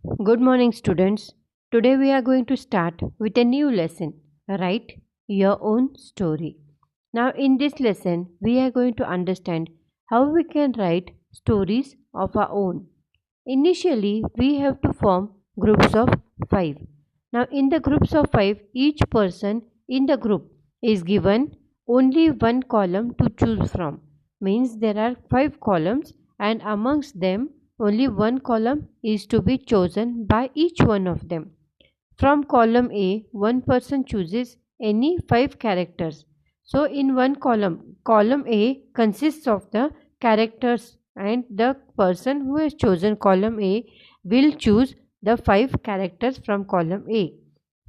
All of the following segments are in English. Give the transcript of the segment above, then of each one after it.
Good morning, students. Today we are going to start with a new lesson. Write your own story. Now, in this lesson, we are going to understand how we can write stories of our own. Initially, we have to form groups of five. Now, in the groups of five, each person in the group is given only one column to choose from. Means there are five columns, and amongst them, only one column is to be chosen by each one of them. From column A, one person chooses any five characters. So, in one column, column A consists of the characters, and the person who has chosen column A will choose the five characters from column A.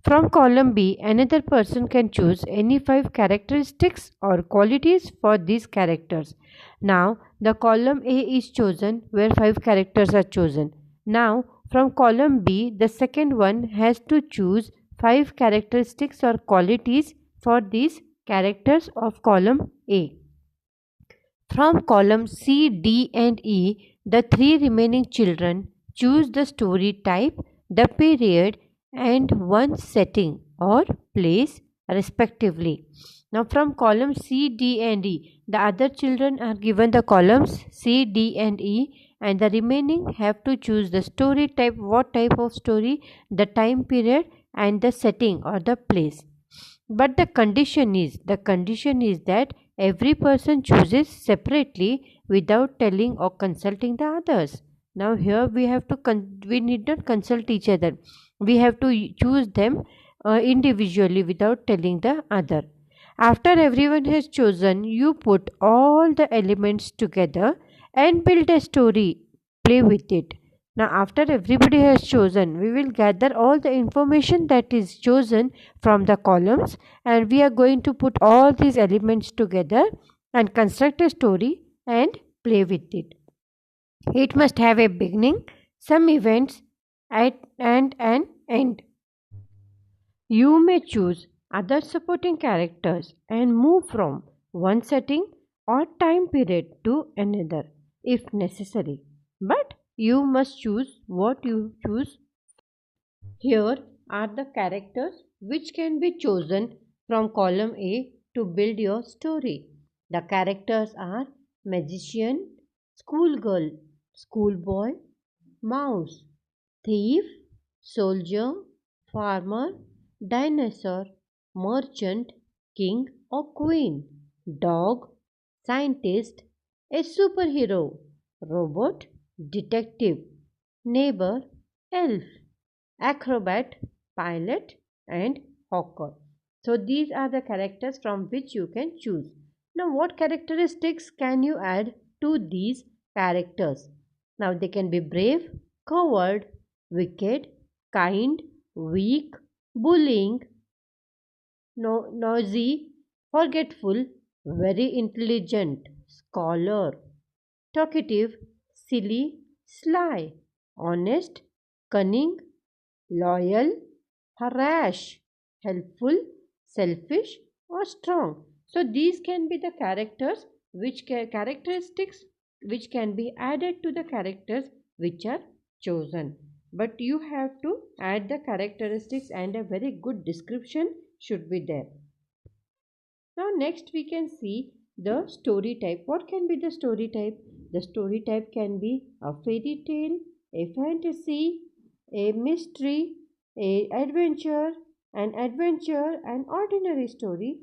From column B, another person can choose any five characteristics or qualities for these characters. Now, the column A is chosen where five characters are chosen. Now, from column B, the second one has to choose five characteristics or qualities for these characters of column A. From column C, D, and E, the three remaining children choose the story type, the period, and one setting or place respectively. Now, from column C, D, and E, the other children are given the columns C, D, and E, and the remaining have to choose the story type, what type of story, the time period, and the setting or the place. But the condition is that every person chooses separately without telling or consulting the others. Now here we need not consult each other. We have to choose them individually without telling the other. After everyone has chosen, you put all the elements together and build a story. Play with it. Now, after everybody has chosen, we will gather all the information that is chosen from the columns, and we are going to put all these elements together and construct a story and play with it. It must have a beginning, some events, and an end. You may choose other supporting characters and move from one setting or time period to another if necessary. But you must choose what you choose. Here are the characters which can be chosen from column A to build your story. The characters are magician, schoolgirl, schoolboy, mouse, thief, soldier, farmer, dinosaur, merchant, king or queen, dog, scientist, a superhero, robot, detective, neighbor, elf, acrobat, pilot, and hawker. So these are the characters from which you can choose. Now, what characteristics can you add to these characters? Now, they can be brave, coward, wicked, kind, weak, bullying, noisy, forgetful, very intelligent, scholar, talkative, silly, sly, honest, cunning, loyal, harash, helpful, selfish, or strong. So these can be the characters characteristics which can be added to the characters which are chosen. But you have to add the characteristics, and a very good description should be there. Now next we can see the story type. What can be the story type? The story type can be a fairy tale, a fantasy, a mystery, a adventure, an ordinary story.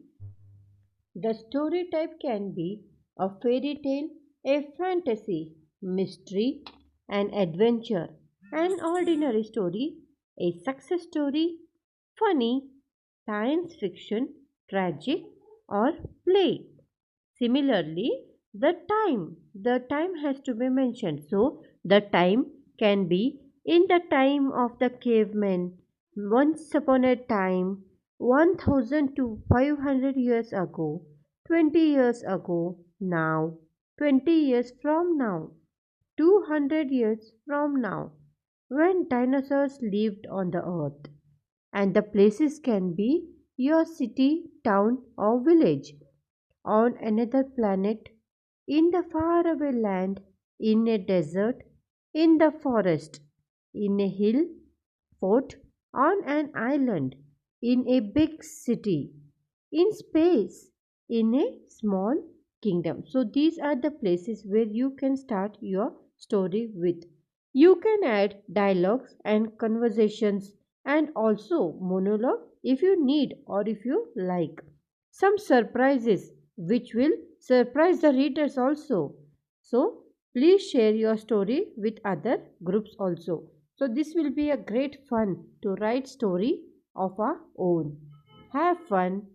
The story type can be a fairy tale, a fantasy, mystery, an adventure, an ordinary story, a success story, funny, science fiction, tragic, or play. Similarly, the time has to be mentioned. So, the time can be in the time of the cavemen, once upon a time, 1000 to 500 years ago, 20 years ago, now, 20 years from now, 200 years from now, when dinosaurs lived on the earth. And the places can be your city, town, or village, on another planet, in the faraway land, in a desert, in the forest. in a hill fort, on an island, in a big city, in space, in a small kingdom. So, these are the places where you can start your story with. You can add dialogues and conversations and also monologue if you need or if you like. Some surprises which will surprise the readers also. So, please share your story with other groups also. So, this will be a great fun to write story of our own. Have fun.